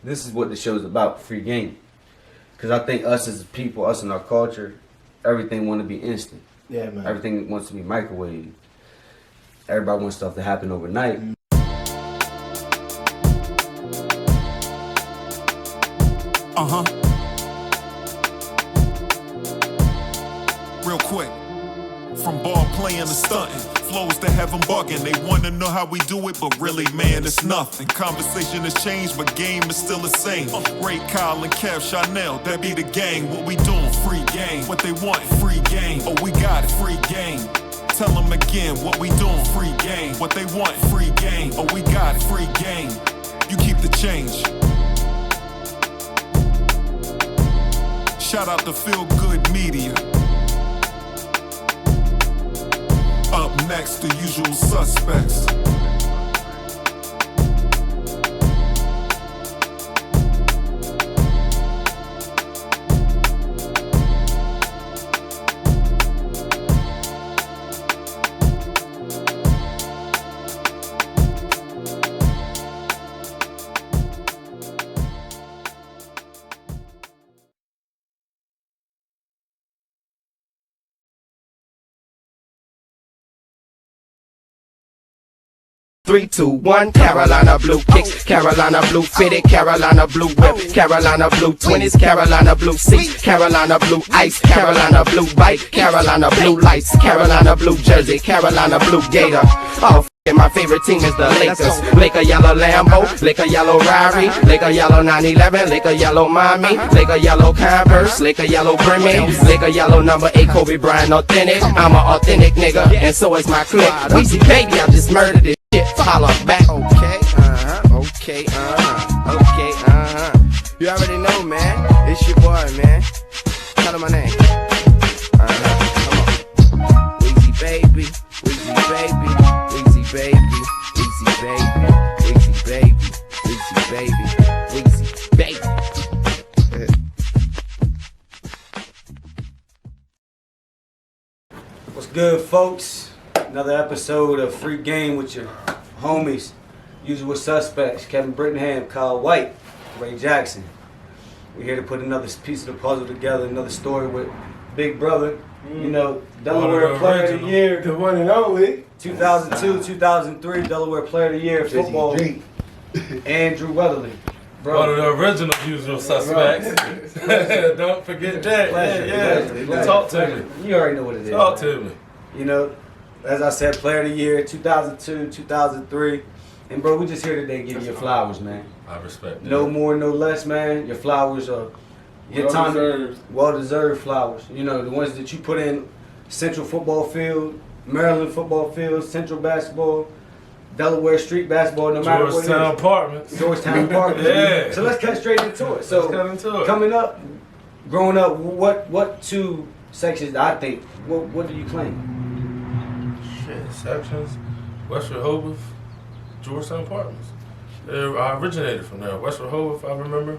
this is what the show's about, free game. Because I think us as people, us in our culture, everything want to be instant. Yeah, man. Everything wants to be microwaved. Everybody wants stuff to happen overnight. Real quick. From ball playing to stunting, flows that have them bugging. They wanna know how we do it, but really, man, it's nothing. Conversation has changed, but game is still the same. Ray, Kyle, and Kev, Chanel, that be the gang. What we doing? Free game. What they want? Free game. Oh, we got it. Free game. Tell them again, what we doing? Free game. What they want? Free game. Oh, we got it. Free game. You keep the change. Shout out to Feel Good Media. Up next, the usual suspects. 3, 2, 1, Carolina blue kicks, Carolina blue fitted, Carolina blue whip, Carolina blue 20s, Carolina blue seat, Carolina blue ice, Carolina blue bike, Carolina blue lights, Carolina blue jersey, Carolina blue gator. Oh, my favorite team is the Lakers. Laker yellow Lambo, Laker yellow Rari, Laker yellow 911, Laker yellow Mommy, Laker yellow Converse, Laker yellow Grimmy, Laker yellow number 8 Kobe Bryant authentic. I'm an authentic nigga, and so is my clique. Weezy baby, I just murdered this shit. Holla back. Okay, okay, okay, You already know, man. It's your boy, man. Tell him my name. Come on. Weezy baby, Weezy baby, Weezy baby, Weezy baby, Weezy baby, Weezy baby, Weezy baby. What's good, folks? Another episode of Free Game with your homies, usual suspects, Kevin Brittenham, Kyle White, Ray Jackson. We're here to put another piece of the puzzle together, another story with Big Brother. You know, Delaware Player of the Year. The one and only. 2002, 2003, Delaware Player of the Year, football. Andrew Weatherly. Bro. One of the original usual suspects. Don't forget that. Pleasure. Talk to me. You already know what it is. Talk to me. You know, as I said, Player of the Year, 2002, 2003. And bro, we just here today to give you your flowers, man. I respect that. No more, no less, man. Your flowers are well-deserved flowers. You know, the ones that you put in Central Football Field, Maryland Football Field, Central Basketball, Delaware Street Basketball, no matter what it is. Georgetown Apartments. Georgetown Apartments. Yeah. So let's cut straight into it. So, coming up, growing up, what two sections, I think, what do you claim? Shit, sections. West Rehoboth, Georgetown Apartments. I originated from there. West Rehoboth, I remember.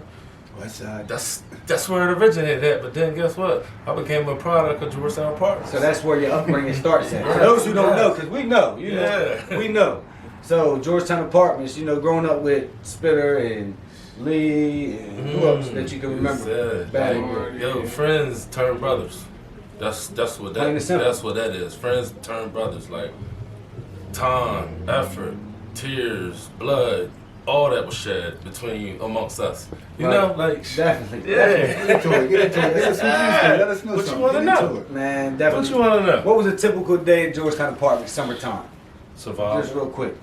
West Side. That's where it originated at. But then guess what? I became a product of Georgetown Apartments. So that's where your upbringing starts at. For those who don't know, because we know, you know, we know. So Georgetown Apartments, you know, growing up with Spitter and Lee and who else that you can remember? Yo, friends turn brothers. That's what that is. Friends turn brothers. Like time, effort, tears, blood, all that was shed between amongst us. You know, like definitely. Yeah. Get into it. Let us know What something. you want to know? Man, definitely. What you want to know? What was a typical day at Georgetown Apartments, summertime? Surviving. Just real quick.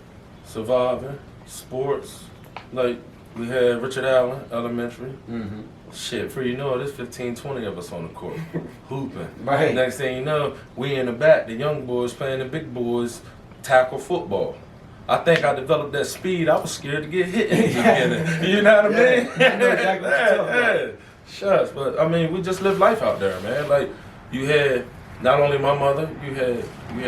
Surviving. Sports. Like, we had Richard Allen, elementary. Mm-hmm. Shit, for you know, there's 15, 20 of us on the court, hooping. Right. Next thing you know, we in the back, the young boys playing the big boys tackle football. I think I developed that speed. I was scared to get hit in the beginning. You know what I mean? I know exactly what you're talking about. Shucks, but I mean, we just lived life out there, man. Like, you had not only my mother, you had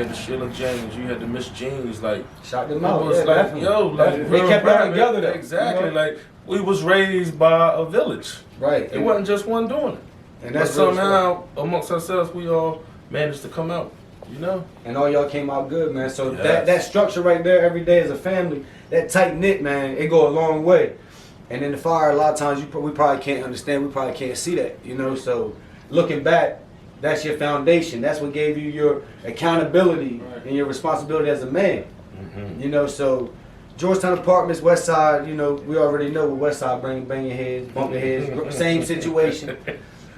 the Sheila James, you had the Miss Jeans, like Shout them it out. was Yeah, like, definitely. yo, like They kept real it together though. Exactly, You know? like we was raised by a village. Right. It wasn't just one doing it. And But that's real somehow, amongst ourselves, we all managed to come out, you know? and all y'all came out good, man. So Yes. that structure right there, every day as a family, that tight knit, man, it go a long way. And in the fire, a lot of times we probably can't understand. We probably can't see that, you know. So looking back, that's your foundation. That's what gave you your accountability and your responsibility as a man. You know, so Georgetown Apartments, West Side, you know, we already know what West Side bang your heads, bump your heads, same situation.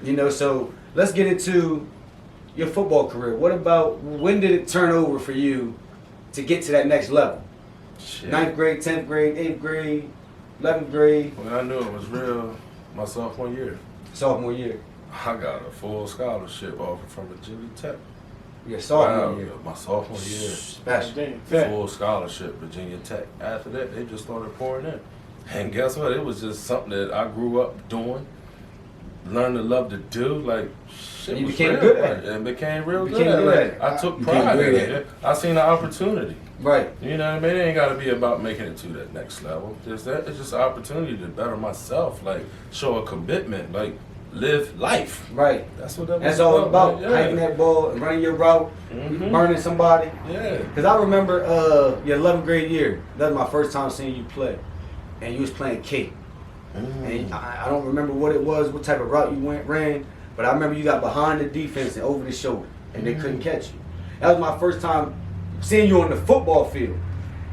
You know, so let's get into your football career. When did it turn over for you to get to that next level? Shit. 9th grade, 10th grade, 8th grade, 11th grade? When I knew it was real, my sophomore year. Sophomore year. I got a full scholarship offer from Virginia Tech. Yeah, sophomore year. My sophomore year. Special. Full scholarship, Virginia Tech. After that, they just started pouring in. And guess what? It was just something that I grew up doing, learned to love to do. Like, shit You was became real. good at it. And became real You good became at good it. at Like, I took You pride became in great at it. I seen the opportunity. Right. You know what I mean? It ain't got to be about making it to that next level. It's just an opportunity to better myself, like show a commitment, like live life. Right. That's what that was That's all about. man. Yeah. Hiking that ball and running your route, Mhm. burning somebody. Yeah. Because I remember your 11th grade year. That was my first time seeing you play. And you was playing Cape. And I don't remember what it was, what type of route you ran, but I remember you got behind the defense and over the shoulder, and they couldn't catch you. That was my first time seeing you on the football field.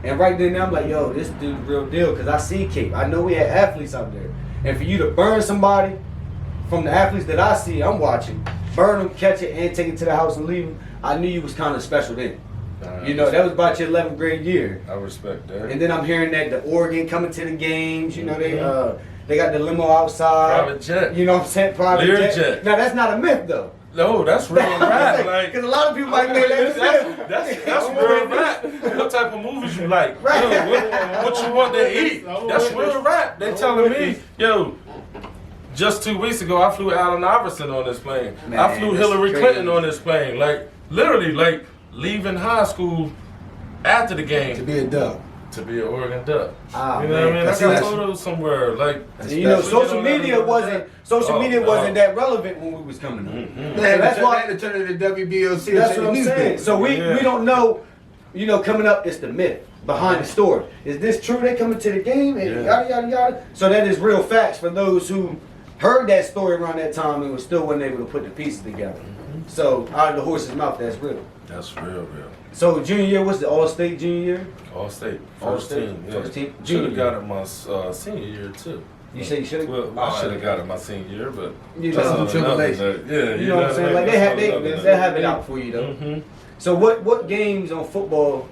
And right then I'm like, yo, this dude's the real deal, because I see Cape. I know we had athletes out there. And for you to burn somebody from the athletes that I see, I'm watching, burn them, catch it, and take it to the house and leave them, I knew you was kind of special then. You know, that was about your 11th grade year. I respect that. And then I'm hearing that the Oregon coming to the games, you know, they got the limo outside. Private jet. You know what I'm saying? Private Learjet. Now that's not a myth though. No, that's real rap. Like, Because a lot of people might make that myth. that's real rap. What type of movies you like? Right. Yo, what you want to eat? That's real rap. They telling me, yo, just 2 weeks ago, I flew Allen Iverson on this plane. Man, I flew that's Hillary crazy. Clinton on this plane. Like, literally, like, leaving high school after the game To be a dub. to be an Oregon Duck. Ah, You know what I mean? I That's got special. photos somewhere. Like, You know, That's social media wasn't that relevant when we was coming up. Mm-hmm. That's why I had to turn it to WBOC. That's what I'm saying. So we Yeah. don't know, you know, coming up, it's the myth behind the story. Is this true? They coming to the game and Yeah. yada yada yada. So that is real facts for those who heard that story around that time and was still wasn't able to put the pieces together. So out of the horse's mouth, that's real. that's real. So junior year, what's the All-State junior year? All state. All First state, team. Yeah. first team. Should Junior have got it my senior year, too. You say you should have. Well, I should have got it my senior year, but You That's know, some tribulation. Yeah, you know what I'm saying? Like they have it out for you though. Mm-hmm. So what games on football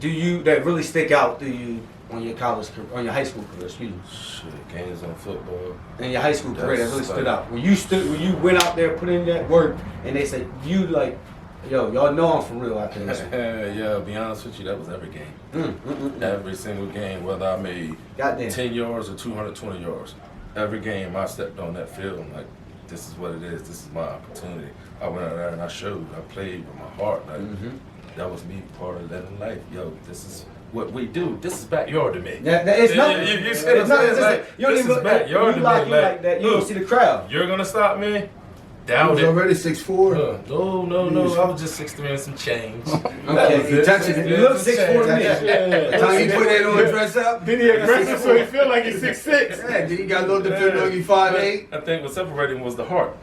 that really stick out to you on your high school career? Excuse me. Shit, games on football. In your high school career that really That's stood like- out. When you went out there, put in that work, and they said you like, yo, y'all know I'm for real out there. Yeah, to be honest with you, that was every game. Every single game, whether I made Goddamn. 10 yards or 220 yards. Every game I stepped on that field, I'm like, this is what it is. This is my opportunity. I went out there and I showed. I played with my heart. Like, that was me, part of living life. Yo, this is what we do. This is backyard to me. It's nothing. You It's see what I'm nothing. saying? Like, You don't this even is backyard you to lock me. in like that. You don't look, see the crowd. You're gonna stop me? I Doubt was it. already 6'4". No. I was just 63 and some change. Okay. You touching it. You look 6'4" to me. Time you put that on dress up. Then he aggressive, so he feel like he's 6'6". Yeah, then you got a little depending on you 5'8". I think what separated him was the heart.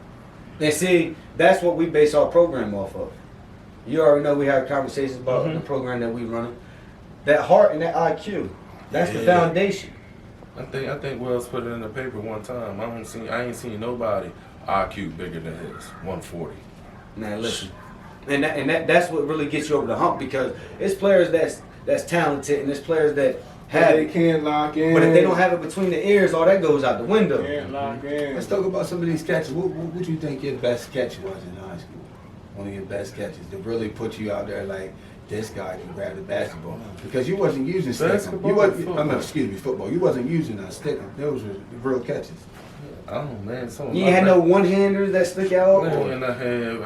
And see, that's what we base our program off of. You already know we have conversations about the program that we running. That heart and that IQ, that's the Yeah. foundation. I think Wells put it in the paper one time. I ain't seen nobody IQ bigger than his, 140. Man, listen, and that's what really gets you over the hump, because it's players that's talented and it's players that have They it, can't lock in. but if they don't have it between the ears, all that goes out the window. Can't lock in. Let's talk about some of these catches. What do you think your best catch was in high school? One of your best catches to really put you out there like, this guy can grab the basketball. Because you wasn't using stickum. Basketball You or wasn't, football? excuse me, football. You wasn't using a stickum. Those were real catches. Oh man, some of You my ain't had no one-handers that stick out, Man, I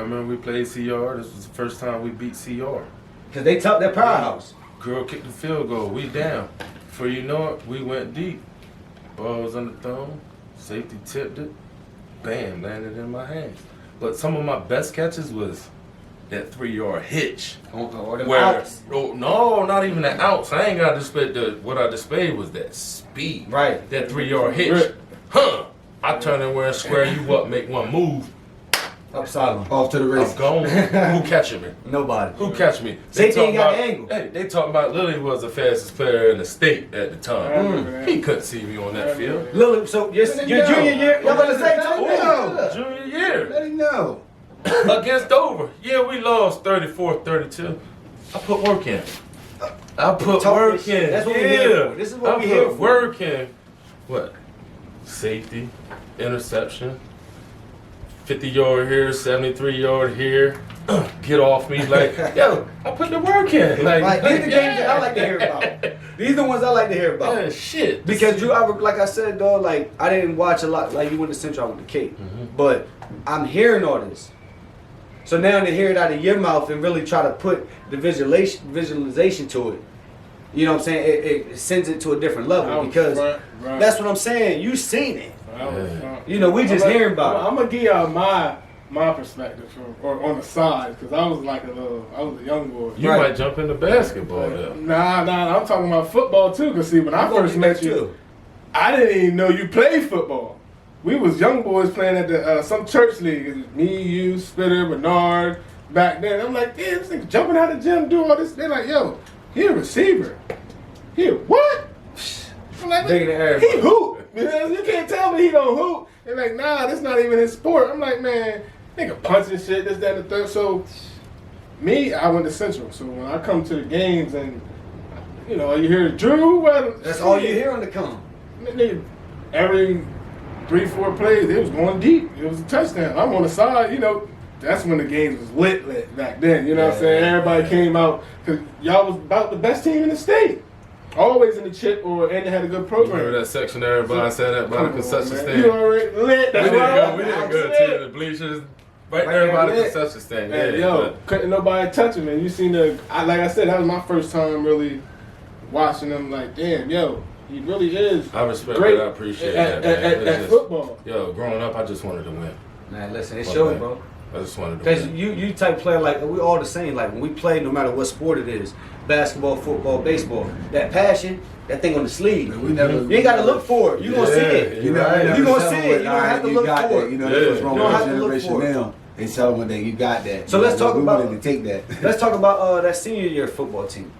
remember we played CR. This was the first time we beat CR. because they took their powerhouse. Girl kicked the field goal. We down. Before you know it, we went deep. Ball was underthrown. Safety tipped it. Bam, landed in my hands. But some of my best catches was that 3-yard hitch. Or them Where, outs. oh, no, not even the outs. I ain't got to display what I displayed was that speed. Right. That 3-yard hitch. Huh. I turn and where square you up, make one move. Upside them. Off to the I'm races. gone. Who catching me? Nobody. Who catch me? Safety ain't got about, the angle. Hey, they talking about Lily was the fastest player in the state at the time. He couldn't see me on that field. Lily, so your junior year, y'all about to say Ooh, junior year. Let him know. Against Dover. Yeah, we lost 34-32. I put work in. I put Talk work this shit. in. That's what yeah. we here for. This is what I we here put for. work in. What? Safety, interception, 50-yard here, 73-yard here. Get off me. Like, yo, I put the work in. Like, these are the games that I like to hear about. These are the ones I like to hear about. Yeah, shit. Because Drew, like I said, dog, like I didn't watch a lot. Like you went to Central, I went to Cape, but I'm hearing all this. So now to hear it out of your mouth and really try to put the visualization to it, you know what I'm saying? It sends it to a different level because that's what I'm saying. You seen it. You know, we just hearing about it. I'm gonna give y'all my perspective or on the side because I was a young boy. You might jump into basketball though. Nah, I'm talking about football too. Cause see, when I first met you, I didn't even know you played football. We was young boys playing at the some church league. It was me, you, Spitter, Bernard. Back then, I'm like, damn, this nigga jumping out of the gym, doing all this. They're like, yo, he a receiver. He a what? I'm like, he hoop. You can't tell me he don't hoop. They're like, nah, that's not even his sport. I'm like, man, nigga punching shit, this, that, and the third. So, me, I went to Central. So when I come to the games and, you know, you hear Drew. That's all you hear on the come. Nigga, every 3-4 plays, they was going deep. It was a touchdown. I'm on the side, you know. That's when the games was lit back then. You know what I'm saying? Everybody came out because y'all was about the best team in the state. Always in the chip and they had a good program. Remember that section everybody sat at by the concession stand? You already lit. We didn't go to the bleachers. Right there by the concession stand. Yeah, yo, couldn't nobody touch him. And you seen like I said, that was my first time really watching them. Like, damn, yo, he really is. I respect great that. I appreciate that, man. At football. Yo, growing up, I just wanted to win. Man, listen, it shows, bro. I just wanted to Because win. you type player, like, we all the same. Like, when we play, no matter what sport it is, basketball, football, baseball, that passion, that thing on the sleeve. You ain't got to look for it. You going to see it. You going to see it. You don't have to look for it. You know, that's what's wrong You don't with have our to look generation for it. now. They tell them that you got that. So let's talk about. We wanted to take that. Let's talk about that senior year football team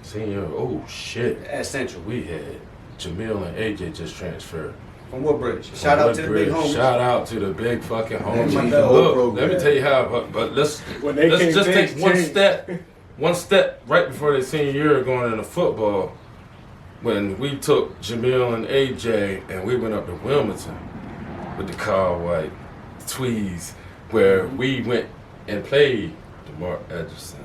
Senior, oh shit. at Central. We had Jamil and AJ just transferred. From Woodbridge. Shout out to the big homies. Shout out to the big fucking homies. changed the whole Look, program. let me tell you how. But let's When they came, just take things one changed. one step right before their senior year going into football. When we took Jamil and AJ and we went up to Wilmington with the Kyle White Tweez, where we went and played DeMar Edgerson.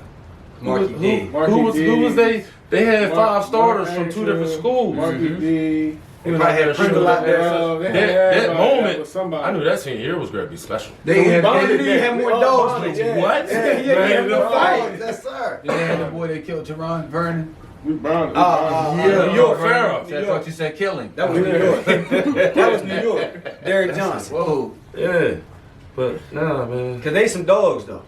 Marky D. Who was they? They had five starters from two different schools. Marky D. They probably had Pringle out there. That moment, I knew that senior year was going to be special. They had had more dogs than you. What? Yeah, he had more dogs. Yes, sir. They had the boy that killed Teron Vernon. We brought it. New York Pharaoh. That's what you said, killing. That was New York. That was New York. Derrick Johnson. Whoa. Yeah. But, nah, man. Because they some dogs, though.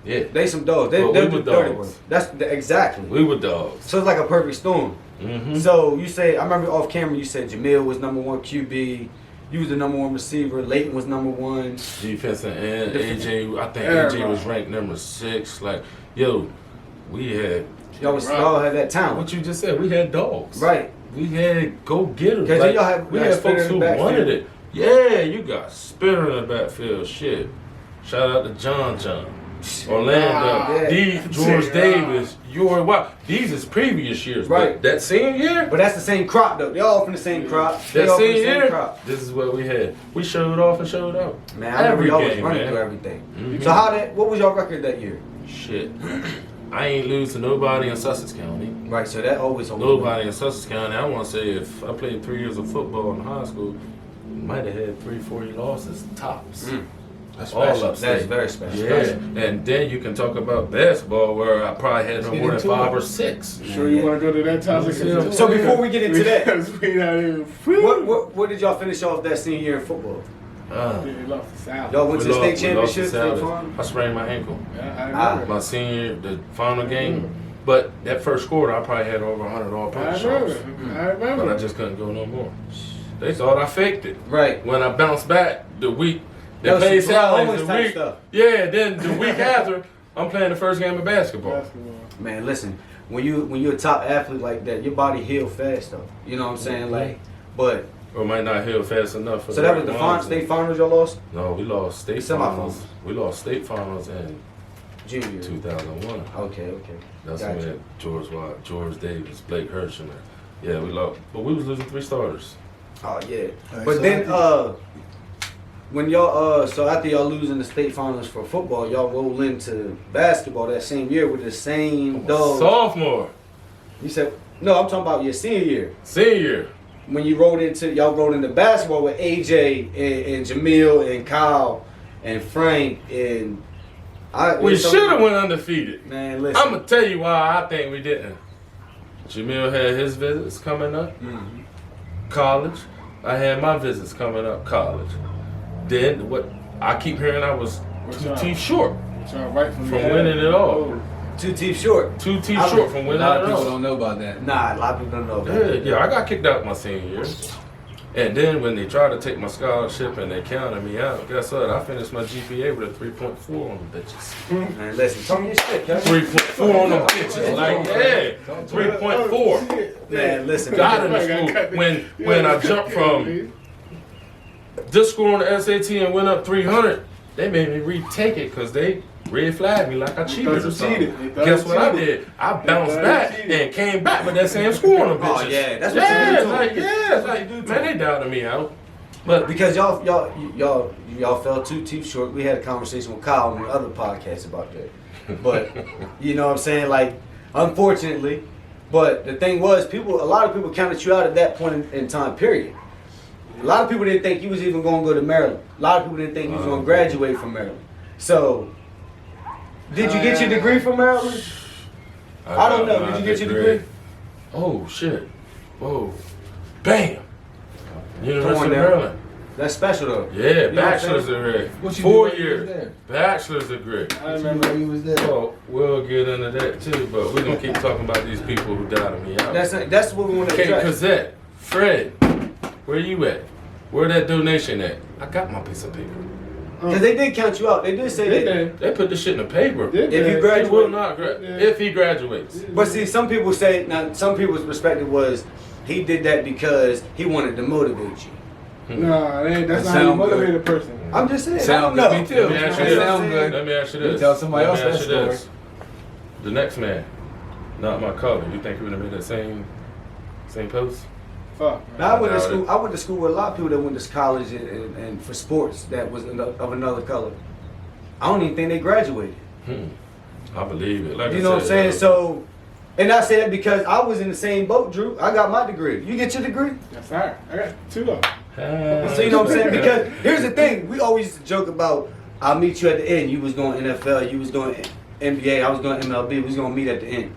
Yeah. They some dogs. They Well, do we were dirty dogs. work. That's exactly. We were dogs. So it's like a perfect storm. Mm-hmm. So you say, I remember off camera, you said Jamil was #1 QB. You was the #1 receiver. Leighton was #1. Defensive end. AJ, I think Everybody. AJ was ranked number 6. Like, yo, we had. Y'all had that talent. What you just said, we had dogs. Right. We had go-getters. 'Cause Like, y'all had- we y'all had had Spitter folks in who the backfield. wanted it. Yeah, you got Spitter in the backfield. Shit. Shout out to John. Orlando, yeah. George Davis, Wow. These is previous years. Right. But that same year, But that's the same crop, though. They all from the same crop. They that all from same the same year, crop. this is what we had. We showed off and showed out. Man, I remember Every y'all was game, running man. through everything. Mhm. So what was your record that year? Shit. I ain't lose to nobody in Sussex County. Right, so that always Nobody in Sussex County. I want to say if I played 3 years of football in high school, might have had 3-4 losses tops. That's all special. upstate. That's very special. Yeah, and then you can talk about basketball where I probably had no Let's more get than into 5 it. or 6. Sure you want to go to that topic? So before we get into that, we not even what did y'all finish off that senior year in football? They lost to South. Y'all went to the state We lost championship. to State Salad. Farm? I sprained my ankle. Yeah, I remember. My senior, the final game. But that first quarter, I probably had over 100 I all-purpose remember. shots. I remember. But I just couldn't go no more. They thought I faked it. Right. When I bounced back the week, they That was played some Terrell Salads Owens the type week. stuff. Yeah, then the week after, I'm playing the first game of basketball. Man, listen, when you're a top athlete like that, your body heals fast though. You know what I'm saying? Like, but Or might not heal fast enough for so the that was right the ones. state finals y'all lost? No, we lost state Semifinals. finals. We lost state finals in Junior. 2001. Okay. That's Gotcha. when we had George Davis, Blake Hirschman. Yeah, we lost, but we was losing 3 starters. Oh yeah. Alright, But so then when y'all so after y'all losing the state finals for football, y'all roll into basketball that same year with the same dogs. Sophomore, You said no, I'm talking about your senior year. senior. When y'all rolled into basketball with AJ and Jamil and Kyle and Frank and We should have went undefeated. Man, listen. I'm gonna tell you why I think we didn't. Jamil had his visits coming up, college. I had my visits coming up, college. Then what? I keep hearing I was two teeth short Right from winning it all. 2 teeth short. 2 teeth I short was- from A winning lot of it people all. don't know about that. Nah, a lot of people don't know. Yeah, I got kicked out my senior year. And then when they tried to take my scholarship and they counted me out, guess what? I finished my GPA with a 3.4 on the bitches. Man, listen, tell me your shit, Kevin. 3.4 on the bitches. Like, yeah, 3.4. Man, listen. Got in the school. When I jumped from this score on the SAT and went up 300, they made me retake it because they red flagged me like I cheated or something. Guess what I did? I bounced back and came back with that same score on the bitches. Oh yeah, that's what you do. it's like, man, they doubted me out. But Because y'all fell 2 teeth short. We had a conversation with Kyle on the other podcast about that. But you know what I'm saying? Like, unfortunately, but the thing was, a lot of people counted you out at that point in time. Period. A lot of people didn't think you was even going to go to Maryland. A lot of people didn't think you was going to graduate from Maryland. So, did you get your degree from Maryland? I don't know. Did you get your degree? Oh shit! Whoa! Bam! University of Come on now. Maryland. That's special though. Yeah, You know what I'm bachelor's saying? degree. What you 4 do while you was years. there? Bachelor's degree. I remember. You was there. So we'll get into that too, but we're gonna keep talking about these people who doubted me out. That's what we want to Kate address. Cazette, Fred, where you at? Where that donation at? I got my piece of paper. Because they did count you out. They did say that. They put the shit in the paper. Did If you He graduate, will not if he graduates. But see, some people say now. Some people's perspective was he did that because he wanted to motivate you. Nah, that's That not how you sound motivate good. a person. I'm just saying. Sound I don't good. know. Me too. Let me ask you That this. sound good. Let me ask you You this. tell somebody Let else me ask that you this. story. The next man, not my color. You think he would have made that same post? Fuck. Now, I doubt it. I went to school with a lot of people that went to college and for sports that was of another color. I don't even think they graduated. I believe it. Like You I know what I'm saying? said, So, and I say that because I was in the same boat, Drew. I got my degree. You get your degree? Yes, sir. I got 2 of them. So you know what I'm saying? Because here's the thing: we always used to joke about, "I'll meet you at the end." You was going NFL, you was going NBA, I was going MLB. We was gonna meet at the end,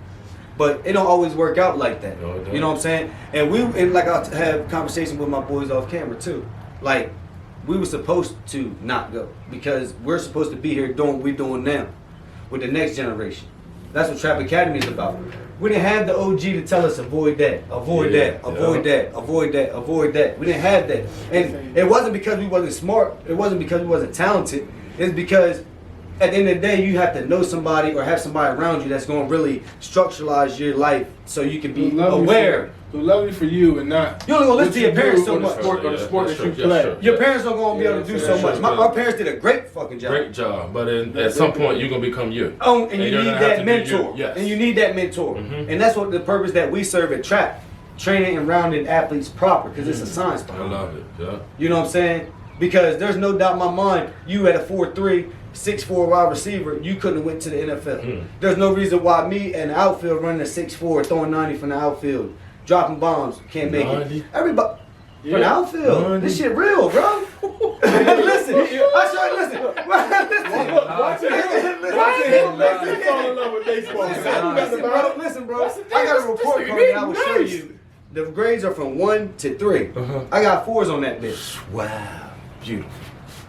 but it don't always work out like that. No, it don't. You know what I'm saying? And like I have conversation with my boys off camera too. Like we were supposed to not go because we're supposed to be here doing what we're doing now with the next generation. That's what Trap Academy is about. We didn't have the OG to tell us avoid that, avoid Yeah, that, avoid that, avoid that, avoid that. We didn't have that. And it wasn't because we wasn't smart. It wasn't because we wasn't talented. It's because at the end of the day, you have to know somebody or have somebody around you that's going to really structuralize your life so you can be aware. Who love you for you and not. You only gonna listen to your parents so on the much. sport, on the sport That's that you true, play. that's true. Your parents don't going to be able to do so Yeah, much. sure. My parents did a great fucking job. Great job, but at some point you're gonna become you. Oh, and you you're need gonna have that to do mentor. you. Yes. And you need that mentor. Mhm. And that's what the purpose that we serve at Trap. Training and rounding athletes proper because it's a science I behind it. love it. Yeah. You know what I'm saying? Because there's no doubt in my mind, you at a 4'3", 6'4" wide receiver, you couldn't have went to the NFL. There's no reason why me and the outfield running a 6'4", throwing 90 from the outfield, dropping bombs, can't make 90? it. Everybody from the Yeah. outfield. 90? This shit real, bro. Listen, I sure listen. Listen, fall in love with baseball. Listen, bro. I got a report card that I will show you. The grades are from 1 to 3. Uh-huh. I got 4s on that bitch. Wow. Beautiful.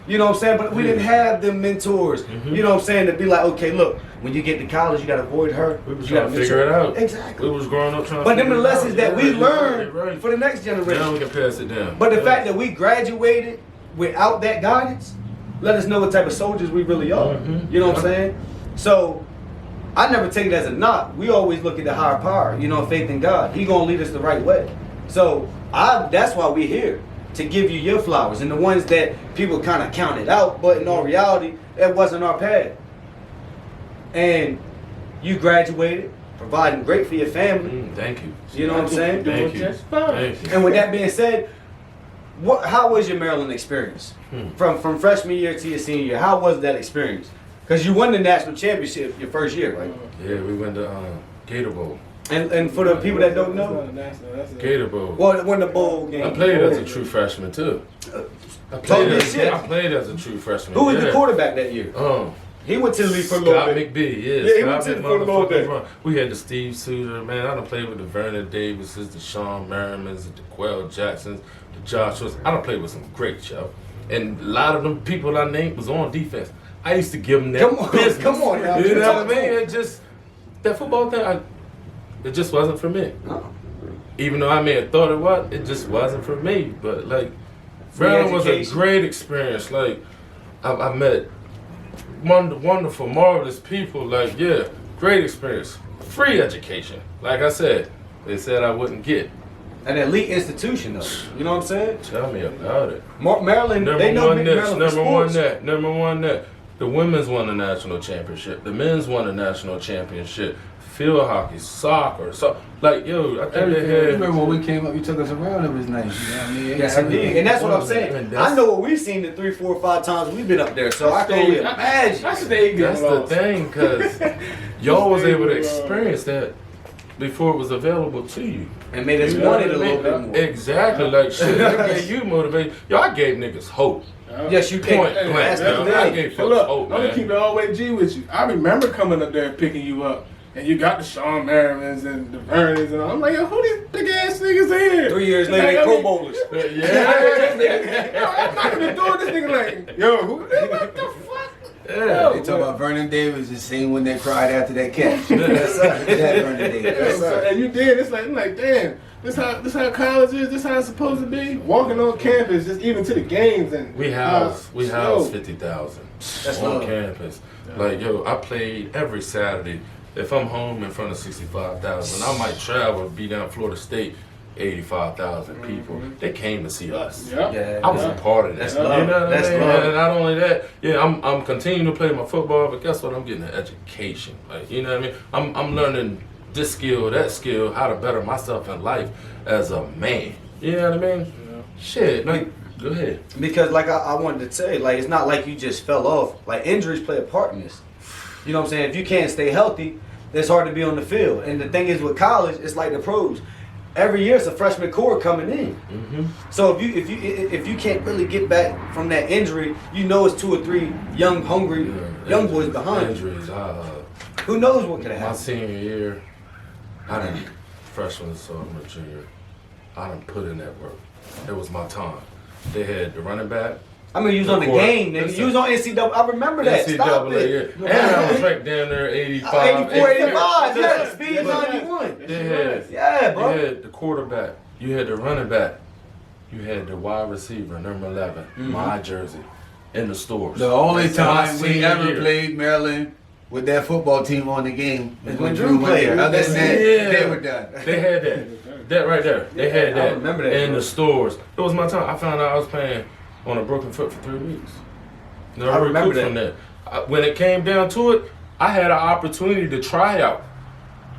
You know what I'm saying? But we didn't have them mentors. You know what I'm saying? To be like, okay, look, when you get to college, you got to avoid her. We was trying to figure it out. Exactly. We was growing up trying to But them figure the it out. lessons that we learned for the next generation. Now we can pass it down. But the fact that we graduated without that guidance, let us know what type of soldiers we really are. You know what I'm saying? So I never take it as a knock. We always look at the higher power, you know, faith in God. He gonna lead us the right way. So that's why we're here, to give you your flowers, and the ones that people kind of counted out, but in all reality, that wasn't our path. And you graduated, providing great for your family. Thank you. You know what I'm saying? Thank you. Thank you. And with that being said, how was your Maryland experience? From freshman year to your senior year, how was that experience? Because you won the national championship your first year, right? Yeah, we went to Gator Bowl. And for the people that don't know, Gator Bowl. well, won the bowl game. I played as a true freshman too. I played as a true freshman. Who was the quarterback that year? He went to the league for a little Scott bit. McBee, Yeah, he went to the for a little bit. We had the Steve Suter, man. I done played with the Vernon Davises, the Sean Merrimans, the Quell Jacksons, the Joshuas. I done played with some great show. And a lot of them people I named was on defense. I used to give them that business. Come on now. You know what I mean? It just, that football thing, it just wasn't for me. Even though I may have thought it just wasn't for me. But like, Maryland was a great experience. Like, I met wonderful, marvelous people. Like, yeah, great experience. Free education. Like I said, they said I wouldn't get. An elite institution, though. You know what I'm saying? Tell me about it. Maryland, they know Maryland for sports. Number one net. The women's won the national championship. The men's won the national championship. Field hockey, soccer. So, like, yo, I think they had. Remember when we came up, you took us around. It was nice. You know what I mean? Yes, I did. And that's what I'm saying. I know what we've seen the 3, 4, 5 times we've been up there. So I can only imagine. That's the thing, because y'all was able to experience that before it was available to you. And made us want it a little bit more. Exactly. Like, shit, I gave you motivation. Yo, I gave niggas hope. Yes, you Point did. blank, I gave folks hope, I'm gonna man. keep it all the way G with you. I remember coming up there and picking you up, and you got the Sean Merrimans and the Vernons, and I'm like, yo, who these big ass niggas are here? 3 years later, they Pro Bowlers. Yo, I'm knocking the door. This nigga like, yo, who? What the fuck? Yeah, they talk about Vernon Davis, the same when they cried after that catch. That's that Vernon Davis. And you did. It's like, I'm like, damn. This how college is. This how it's supposed to be. Walking on campus, just even to the games, and we house 50,000 on campus. Like, yo, I played every Saturday. If I'm home in front of 65,000, I might travel, be down Florida State, 85,000 people. They came to see us. Yeah, I was a part of that. That's love. You know what I mean? Love. And not only that, yeah, I'm continuing to play my football, but guess what? I'm getting an education. Like, you know what I mean? I'm learning this skill, that skill, how to better myself in life as a man. You know what I mean? Yeah. Shit, man. Go ahead. Because like I wanted to say, like, it's not like you just fell off. Like, injuries play a part in this. You know what I'm saying? If you can't stay healthy, it's hard to be on the field. And the thing is with college, it's like the pros. Every year it's a freshman core coming in. So if you can't really get back from that injury, you know it's 2 or 3 young, hungry young boys behind you. Injuries. Who knows what could have My happened? senior year, I didn't, freshman, sophomore, junior, I didn't put in that work. It was my time. They had the running back. I mean, you was on the game, nigga. You was on NCAA. I remember that. Stop it. Yeah. And I was ranked down there 85. 84, 85. Yeah, speed 91. Yeah, bro. You had the quarterback. You had the running back. You had the wide receiver, number 11, my jersey, in the stores. The only That's my time we senior ever year. played Maryland with that football team on the game was when Drew played. Other than that, they were done. They had that. That right there. They had that. I remember that, in bro. the stores. It was my time. I found out I was playing on a broken foot for 3 weeks. I remember that. From that. When it came down to it, I had an opportunity to try out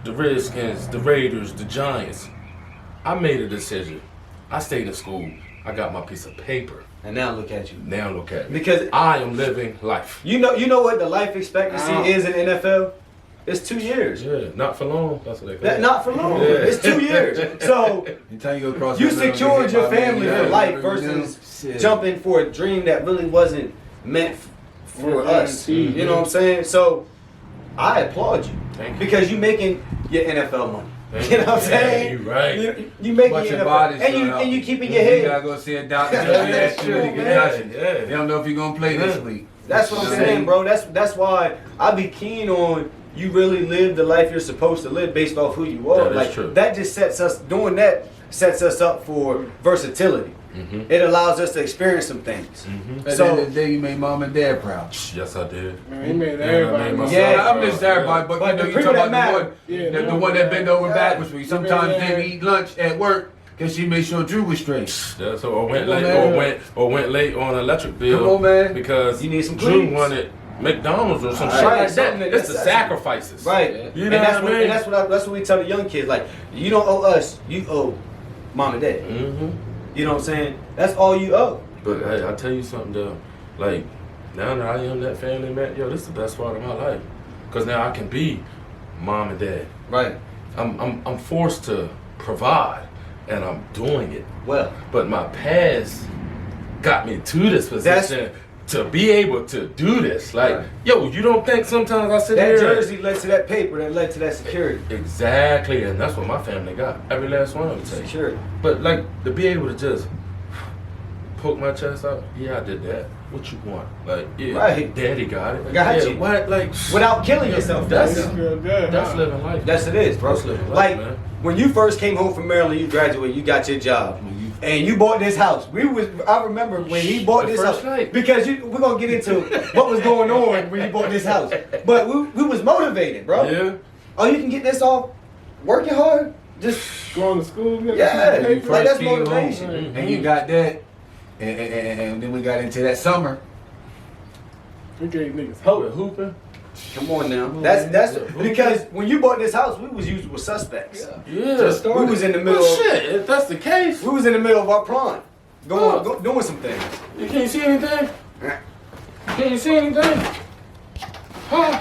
the Redskins, the Raiders, the Giants. I made a decision. I stayed in school. I got my piece of paper. And now look at you. Now look at me. Because I am living life. you know what the life expectancy is in NFL? It's 2 years. Yeah, not for long. That's what they call it. Not for long. Yeah. It's 2 years. So Anytime you go across you the middle, secured get your hit by family me, for yeah, life whatever you do. versus Shit. jumping for a dream that really wasn't meant for us. You know what I'm saying? So I applaud you. Thank you. Because you making your NFL money. You know what I'm saying? You right. You making But it your up, body's and you keeping your You head. gotta go see a doctor. That's true, Concussion. Yeah. They don't know if you're gonna play this week. That's what I'm saying, bro. That's why I be keen on you really live the life you're supposed to live based off who you are. That is true. That just sets us up for versatility. Mm-hmm. It allows us to experience some things. Mm-hmm. At the end of the day, you made mom and dad proud. Yes, I did. Man, he made I everybody. made myself Yeah, proud. I'm just everybody, but But you know, the you people talking that about matter. the one that bent over backwards for you. Sometimes Yeah. they eat lunch at work because she made sure Drew was straight. That's or went Come on, late, man. or went late on electric bill. Come on, man. Because You need some Drew cleats. wanted McDonald's or some Right. shit like Something that. that- It's the that's- sacrifices. Right. You And know that's what I mean? that's what we tell the young kids. Like, you don't owe us, you owe mom and dad. Mm-hmm. You know what I'm saying? That's all you owe. But hey, I'll tell you something though. Like, now that I am that family man, yo, this is the best part of my life. Cause now I can be mom and dad. Right. I'm forced to provide, and I'm doing it. Well, But my past got me to this position to be able to do this. Like, Right. yo, you don't think sometimes I sit that here jersey led to that paper that led to that security. Exactly, and that's what my family got. Every last one of them take. Security. But like to be able to just poke my chest out, yeah, I did that. What you want? Like, yeah, Right. daddy got it. Got yeah, you. What? Like, Without killing yourself. That's That's good. that's living life. Yes, it is, bro. That's living life, Like man. when you first came home from Maryland, you graduated, you got your job, and you bought this house. I remember when he bought The this first house night. because we're gonna get into what was going on when you bought this house. But we was motivated, bro. Yeah. Oh, you can get this off working hard. Just Going to school. Getting yeah, some paper. like that's Came home, motivation. and you got that, and then we got into that summer. We gave niggas Oh, hope. hooping. Come on now. That's because when you bought this house, we was usual suspects. Yeah. We was in the middle. Well, Of, shit. If that's the case, we was in the middle of our prime, doing some things. you can't see anything. Can you see anything? Huh?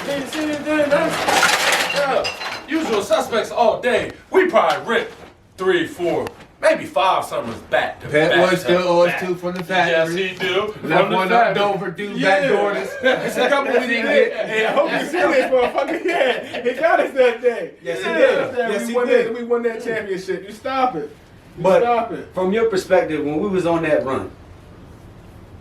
Can you see anything? Yeah. Usual suspects all day. We probably ripped 3, 4, maybe 5 summers back. Pat back was to still owes back. 2 from the Yes, factory. he do. Left From the one up factory. Dover, dude, back door this. It's a couple we didn't get. Hey, I hope you see this motherfucker. Yeah, he got us that day. Yes, he Yeah, did. that Yes, he won did. That, we won that championship. You stop it. You But stop it. from your perspective, when we was on that run,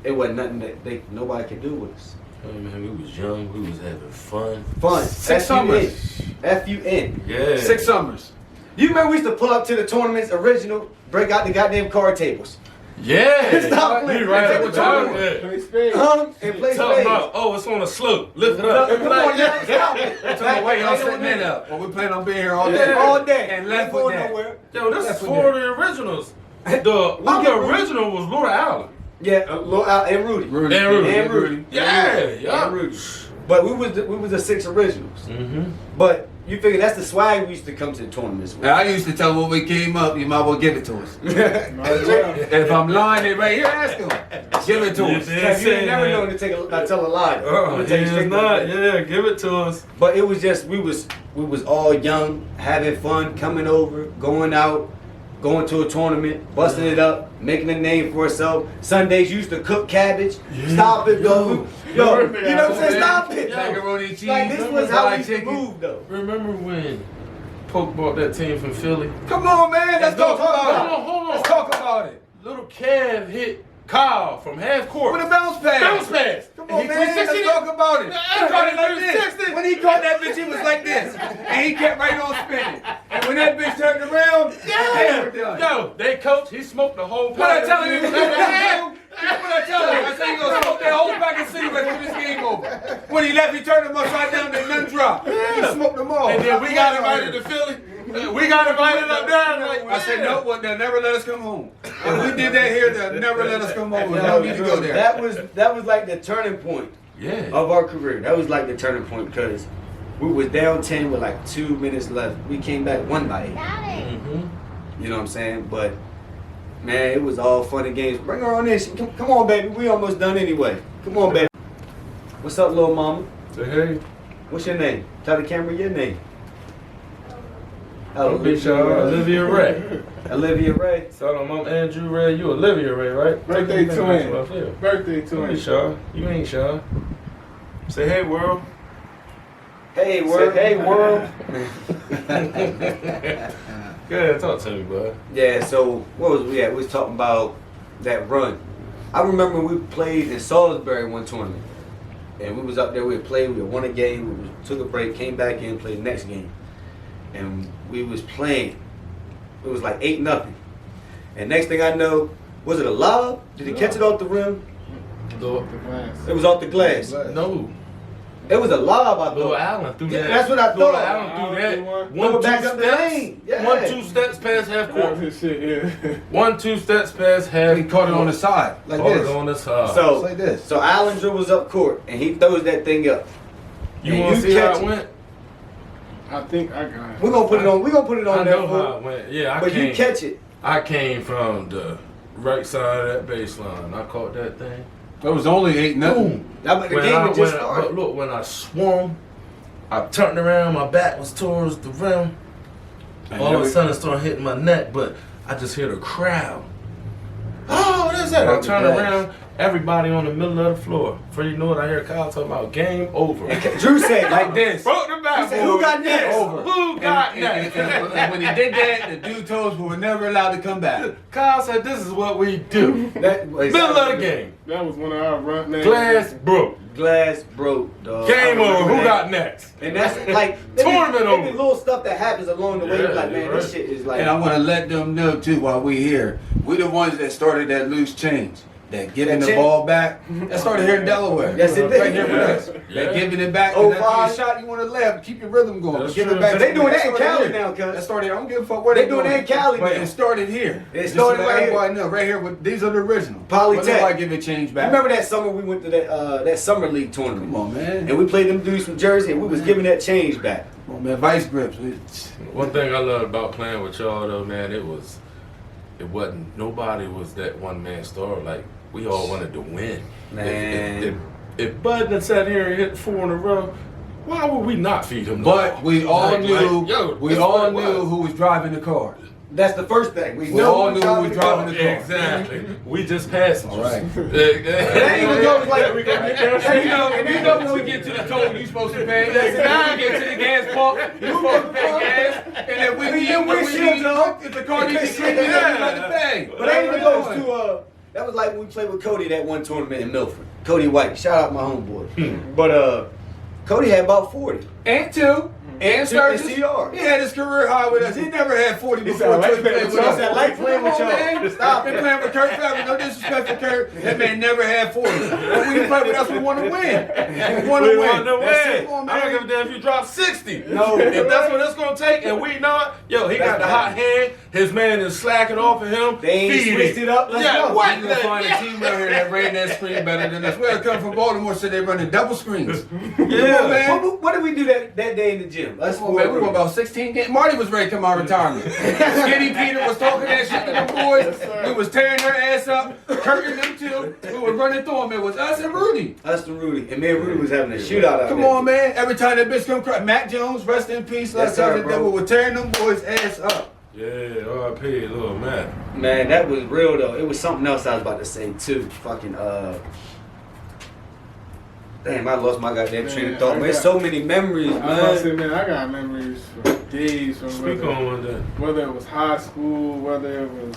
it wasn't nothing that nobody could do with us. Hey man, we was young. We was having fun. Fun. 6 summers. F-U-N. Yeah. 6 summers. You remember we used to pull up to the tournaments, original, break out the goddamn card tables. Yeah. Stop playing. You right Take at what the you time. want. Yeah. Play spades. And play Talking spades. about, oh, it's on a slope. Lift it up. Come on, now, stop it. So wait, y'all setting that up. Well, we plan on being here all day. All day. And left Ain't with going that. nowhere. Yo, this That's is what 4 of the originals. The original was Lord Allen. Yeah, Lil Al and Rudy. Rudy. And Rudy. And Rudy. Yeah, And yeah. Rudy. But we was the 6 originals. Mm-hmm. But you figure that's the swag we used to come to the tournaments with. Now, I used to tell them when we came up, you might as well give it to us. Might as well. If I'm lying, they right here, ask them. Give it to us. Yeah. You ain't never known to tell a lie. I'm gonna tell you straight like that. Yeah, give it to us. But it was just we was all young, having fun, coming over, going out, going to a tournament, busting it up, making a name for ourselves. Sundays used to cook cabbage. Stop it, though. Yo, you know what I'm saying? Stop it. Macaroni cheese. Like this was how we used to chicken. move though. Remember when Poke bought that team from Philly? Come on, man. Let's talk about it. Hold on. Let's talk about it. Little Kev hit Kyle from half court. With a bounce pass. Bounce pass. Come on, And he man. 360 Let's talk about it. He caught it like this. 360. When he caught that bitch, he was like this. And he kept right on spinning. And when that bitch turned around, they were done. Yo, they coach. He smoked the whole What I pack. tell you? What I tell him? I said, you gonna smoke that whole pack of cigarettes when this game over. When he left, he turned them upside down, they none dropped. He smoked them all. And then we got invited to Philly. We got invited up there. Like, I said, no, well, they'll never let us come home. If we did that here, they'll never let us come home. We don't need to go there. That was like the turning point Yeah. of our career. That was like the turning point because we was down 10 with like 2 minutes left. We came back 1 by 8. Mm-hmm. You know what I'm saying? But man, it was all fun and games. Bring her on in. Come on, baby. We almost done anyway. Come on, baby. What's up, little mama? Say hey. What's your name? Tell the camera your name. Don't be shy. Olivia Ray. Olivia Ray. So I'm Andrew Ray. You Olivia Ray, right? Birthday Take twin. that yeah. Birthday Don't be twin. shy. You ain't shy. Say hey, world. Hey, world. Say, hey, world. Go ahead, talk to me, bud. Yeah, so what was we at? We was talking about that run. I remember we played in Salisbury one tournament. And we was up there, we had played, we had won a game, we took a break, came back in, played the next game. And we was playing. It was like 8-0. And next thing I know, was it a lob? Did he catch it off the rim? No. It was off the glass. No. It was a lob, I Lil thought. Allen threw Yeah, that. that's what I Lil thought. Allen threw that. One 1-2 back up the steps. lane. Yeah. 1-2 steps past half That was court. his shit, yeah. 1-2 steps past half. He caught it on the side, like Caught it this. on the side. So, It's like this. so Allen dribbles up court and he throws that thing up. you and want to see how catch it went? I think I got it. We're gonna put it on. We're gonna put it on I there know how it for. went. Yeah, But you catch it. I came from the right side of that baseline. I caught that thing. It was only 8-0. Boom. That, the game had just but started. look, when I swung, I turned around, my back was towards the rim. And All of a every- sudden it started hitting my neck, but I just hear the crowd. Oh, what is that? I Fucking turn blast. around, everybody on the middle of the floor. Before you know it, I hear Kyle talking about game over. Drew said like this. Broke the back. said, "Who got next?" Over. Who got next? And when he did that, the dude told us we were never allowed to come back. Kyle said, "This is what we do." That Middle of the game. That was one of our run names. Glass broke. glass broke, dog. Game I over. remember Who that. got next? And that's like Tournament it over. be little stuff that happens along the way. Yeah, You're like, man, you're this right. shit is like. And I want to let them know too while we here, we the ones that started that loose change. That giving That the change? ball back. That started here in Delaware. Yes, it did. Right here with us. Yeah. That giving it back. Oh, And after five. you shot, you want to left. Keep your rhythm going. That's Give true. it back. So they to doing me. that in started Cali here. now, cuz. That started. I don't give a fuck where They they doing that in Cali But now. it started here. It Just started to let right here. everybody know, right here. With, these are the original. Polytech. But nobody give it change back. Remember that summer we went to that summer league tournament? Come on, man. And we played them dudes from Jersey, and we was giving that change back. Come on, man. Vice grips. One thing I loved about playing with y'all though, man, it wasn't nobody was that one man star. Like we all wanted to win. Man. If Bud had sat here and hit 4 in a row, why would we not feed him? the But ball? we all Like, knew. yo, we that's all what it knew was. who was driving the car. That's the first thing. We all knew who was driving the car. Exactly. We just passengers. All right. That even goes like We got there. You know when we get to the toll, you supposed to pay. Now we get to the gas pump, you supposed to pay gas. And then when we then we should, though. if the car needs to clean it up, you got to pay. But that even goes to that was like when we played with Cody that one tournament in Milford. Cody White, shout out my homeboy. But Cody had about 40. And two. And Sturgis. CR. He had his career high with us. He never had 40 He before. said, I like He played playing with with us. y'all. I like playing with Come on, y'all. man. Stop Been it. playing with Kurt Favre. No disrespect for Kurt. That man never had 40. When he played with us, we want to win. We want to We win. want to That's win. it. Come on, I don't man. give a damn if you drop 60. No. If that's what it's gonna take, and we know it, yo, he got the hot hand. His man is slacking off of him. They ain't Feed switched it up. Let's Yeah, go. what? You gonna find a team out here that ran that screen better than us. Where I come from Baltimore, so they running double screens. Yeah. Come on, man. What did we do that day in the gym? Let's Come on, man. We won about 16 games. Marty was ready to come out of retirement. Skinny Peter was talking that shit to them boys. We was tearing their ass up, curting them too. We was running through them. It was us and Rudy. Us and Rudy. And me and Rudy was having a shootout out Come there. on, man. Every time that bitch come cry, Matt Jones, rest in peace. Yes, Let's sir, that bro. we were tearing them boys' ass up. Yeah, R.I.P. little man. Man, that was real though. It was something else I was about to say too. Fucking damn, I lost my goddamn train of thought. Man, there's so many memories, I was about to say, man. man, I got memories for days from Speak on one day. whether it was high school, whether it was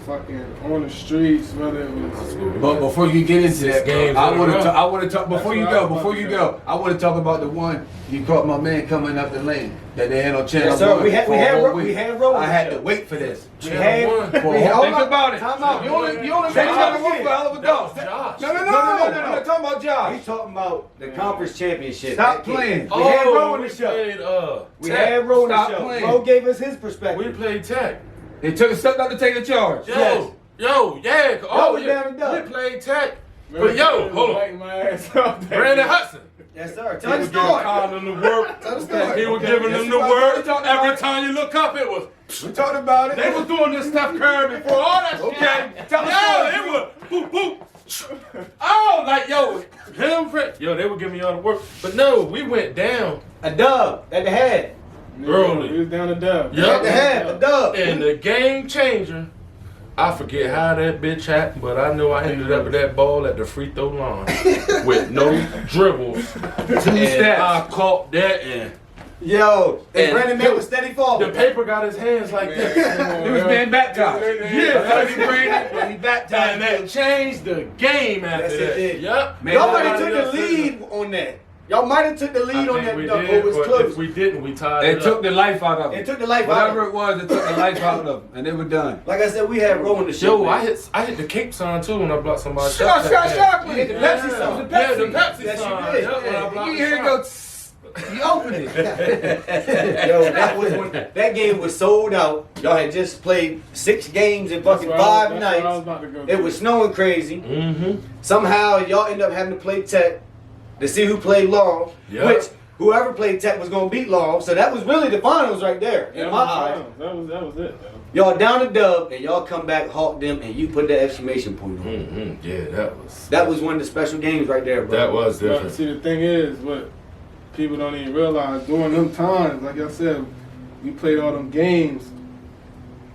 fucking on the streets, whether it was. But before you get into that, games bro, I in a want to row. talk. I want to talk before you That's go. what I was Before about you to go, I want to talk about the one you caught my man coming up the lane that they had on channel. Yes, sir. one We had- for we a had whole ro- we week. had rolling I had show. to wait for this. We Channel had, one. For a we had, whole- hold think up. about it. Time out. You only been Josh. channel one for a hell of a That go. was Josh. No. No. I'm not talking about Josh. He's talking about the conference championship. Stop That kid. playing. We had Ro in we the show. played, We Tech. had Ro in the Stop show. playing. Ro gave us his We perspective. played Tech. They took a step up to take the charge. Yo, Yes. yeah. Oh, was yeah. down and done. We played Tech. Man, But yo, was hold on. lighting my ass up that Brandon day. Hudson. Yes, sir. He Tell the was giving story. Colin the work. Tell the story. He was Okay. giving Yes, them you the was. work. We talked about Every it. time you look up, it was. We talked about it. They was doing this Steph Curry before all that shit. Okay. Tell the Yo, story. it was boop boop. Oh, like yo, yo, they were giving me all the work. But no, we went down A dub at the head. He early. was down to dub. Yeah. At the head. A dub. And the game changer, I forget how that bitch happened, but I know I ended up with that ball at the free throw line with no dribbles. 2 steps. I caught that and. Yo, and Brandon May was steady falling. The paper got his hands like this. He was being baptized. Yeah, he baptized. And that changed the game after Yes, that. it did. Yep. Y'all might have took the lead on that. Y'all might have took the lead on that. It was close. If we didn't, we tied it It took the life out of It it. took the life out Whatever of it was, it took the life out of them, and they were done. Like I said, we had rolling the show. Yo, I hit the cape sign too when I blocked somebody. Shot, You hit the Pepsi sign. Yeah, the Pepsi Yes, you sign. did. Yep, when I blocked You the hear it shot. go. You opened it. Yo, that was when that game was sold out. Y'all had just played 6 games in fucking 5 nights. It was snowing crazy. Mm-hmm. Somehow y'all end up having to play Tech to see who played Laurel. Yep. Which whoever played Tech was gonna beat Laurel. So that was really the finals right there in my eyes. That was it. Y'all down a dub and y'all come back, hawk them, and you put that exclamation point on. Mm-hmm. Yeah, That was one of the special games right there, bro. That was But different. see, the thing is, what people don't even realize, during them times, like I said, we played all them games.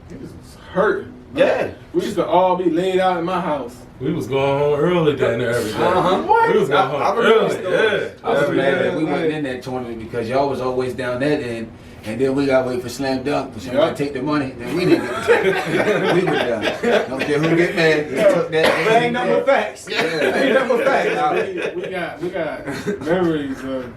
Niggas was hurting. Yeah. We used to all be laid out in my house. We was going home early down there every day. Uh-huh. We was going home I remember early. those Yeah. I was Every mad day. that we wasn't in that tournament because y'all was always down that end, and then we gotta wait for slam dunk for somebody to take the money. Then we didn't get the We were done. Don't care who get mad. We took that. But ain't number facts. Yeah. Ain't number facts. We got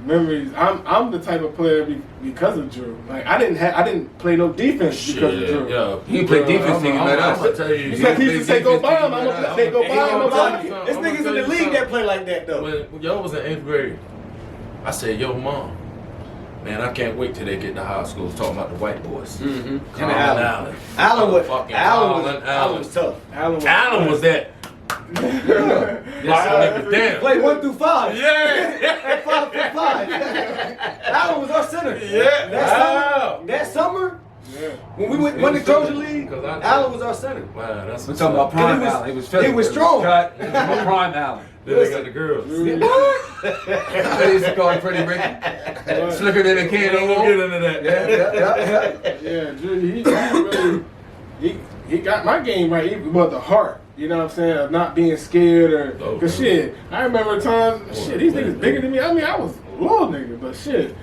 memories. I'm the type of player because of Drew. Like I didn't play no defense because of Drew. Yeah. He played defense till you met I'm us. gonna tell you. Because he used to say go bomb. I'm gonna say go bomb. It's niggas in the league that play like that though. When y'all was in 8th grade, I said, yo, Mom, man, I can't wait till they get to high school talking about the white boys. Mm-hmm. Colin Allen. Allen was tough. Allen was that. Damn. Played 1 through 5. Yeah. At 5 foot 5. Allen was our center. Yeah. That summer, Yeah. when we won the Trojan League, 'Cause I- Allen was our center. Wow, that's We're talking about prime It was- Allen. He was physical. it was strong. Cut. It was prime Allen. Then they got the girls. They used to call him Pretty Ricky. Slicker than a We can. ain't gonna get into that. Yeah, Drew, he really he got my game right. He was the heart. You know what I'm saying? Of not being scared or cause shit. I remember times these niggas bigger than me. I mean, I was a little nigga, but shit.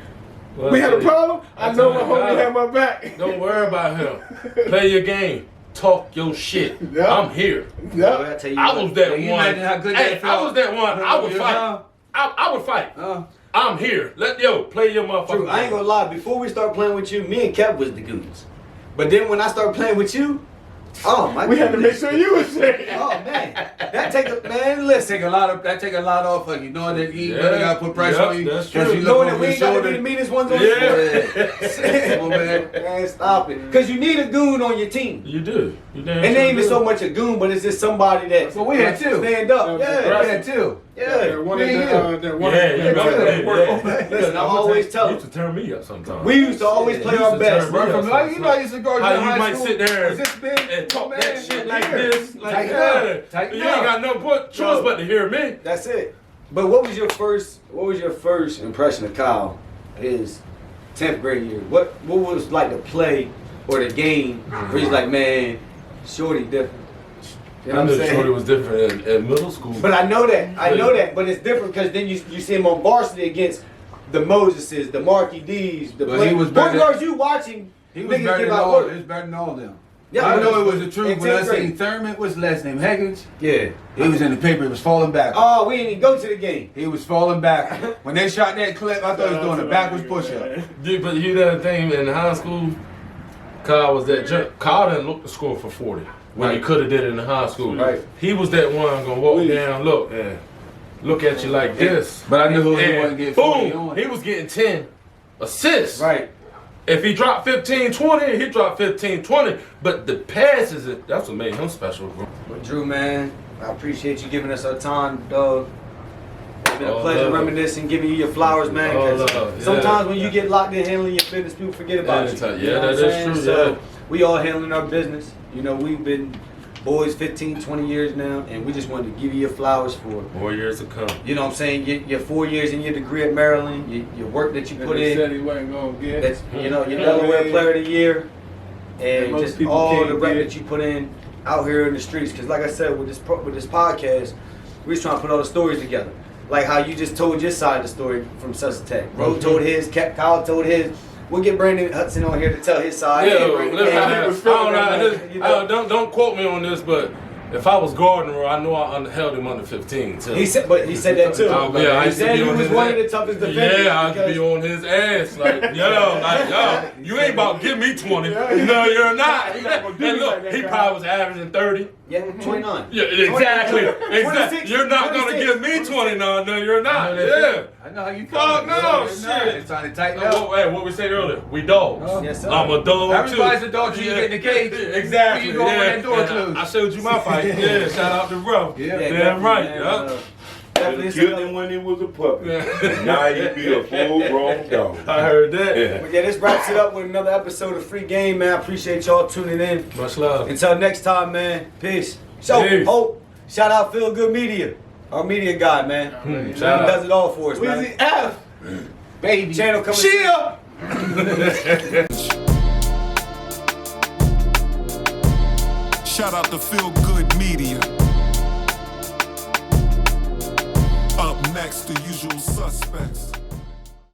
Well, We had a problem. I know my tell you, homie had my back. Don't worry about him. Play your game. Talk your shit. Yeah. I'm here. Yeah. I tell you I what. was that Can you one. imagine how good Hey, that felt? I was that one. I would fight. I would fight. I'm here. Play your motherfucker. True, I ain't gonna lie. Before we start playing with you, me and Kev was the goons. But then when I started playing with you, oh my! We had to make sure you was safe. Oh man, that take a man. Listen, That take a lot off of you, knowing that you really gotta put pressure on you. That's 'cause true. you look knowing that over we your ain't gotta be shoulder. the meanest ones on Yeah. the floor. Come on, man. Man, stop it. Cause you need a goon on your team. You do. You damn And sure they ain't even do. so much a goon, but it's just somebody that So we had two. stand up. Yeah, Yeah, We had two. yeah. That one Me and that one. Yeah, you Yeah, got yeah. it. Yeah. Listen, I always tell You them. used to turn me up sometimes. We used to always play our best. Bro, From like, you know, I used to go to How you high might school. sit there Was this big? and talk Man, that shit like here. this, like Tighten that. up. Tighten You ain't up. got no choice but to hear me. That's it. But what was your first impression of Kyle his 10th grade year? What was like the play or the game where he's like, man, Shorty different. You know I what knew I'm saying? Shorty was different in middle school. But I know that. But it's different because then you see him on varsity against the Moseses, the Marky D's, the But he was point better- guards you watching. He was niggas better give than out all. work. He was better than all of them. Yeah, I but know it was the truth in when I 10th seen grade. Thurman. What's his last name? Higgins. Yeah. He was in the paper. He was falling back. Oh, we didn't even go to the game. He was falling back. When they shot that clip, I thought he was doing a backwards push-up. Dude, but you know the thing in high school, Kyle was that jerk. Kyle didn't look to score for 40 when he could have did it in high school. Right. He was that one gonna walk down, look at you like this. But I knew who he And wasn't getting 40 boom, on. he was getting 10 assists. Right. If he dropped 15, 20, he dropped 15, 20. But the passes, that's what made him special, bro. But Drew, man, I appreciate you giving us our time, dog. It's been a All pleasure love. reminiscing, giving you your flowers, man. All 'cause love, yeah. sometimes when you get locked in handling your business, people forget about you. Anytime. You know Yeah, what I'm that is saying? true, So yeah. we all handling our business. You know, we've been boys 15, 20 years now, and we just wanted to give you your flowers for, More years to come. you know what I'm saying, your 4 years in your degree at Maryland, your work that you put He in. said he wasn't gonna get. That's, you know, your Delaware Player of the Year, and most just people all can't the rep get. that you put in. out here in the streets. Because like I said, with this podcast, we just trying to put all the stories together. Like how you just told your side of the story from Sussex Tech. Ro told his, Kyle told his. We'll get Brandon Hudson on here to tell his side. Don't quote me on this, but if I was Gardner, I know I held him under 15 too. He said that too. Yeah, I he said he was one of the toughest defenders. Yeah, I could be on his ass like, yo, you ain't about to give me 20. No, you're not. And look, he probably was averaging 30. Yeah, 29. Yeah, exactly. 26, You're not gonna give me 29. No, you're not. Yeah. I know how you feel. Fuck no, shit. It's trying to tighten up. Hey, what we said earlier, we dogs. Yes, sir. I'm a dog Everybody's too. a dog till you get in the cage. Exactly. You go when that door And closed. I showed you my fight. Yeah, shout out to Ruff. Yeah, damn right. Man, Yeah. definitely Killed him when he was a puppy. Now he be a full-grown dog. I heard that. But yeah, this wraps it up with another episode of Free Game, man. I appreciate y'all tuning in. Much love. Until next time, man. Peace. So, Peace. Hope, shout out Feel Good Media, our media guy, man. Shout out. Does it all for us, man. Weezy F. Baby. Channel coming. Chill. Shout out to Feel Good Media. Up next, the usual suspects.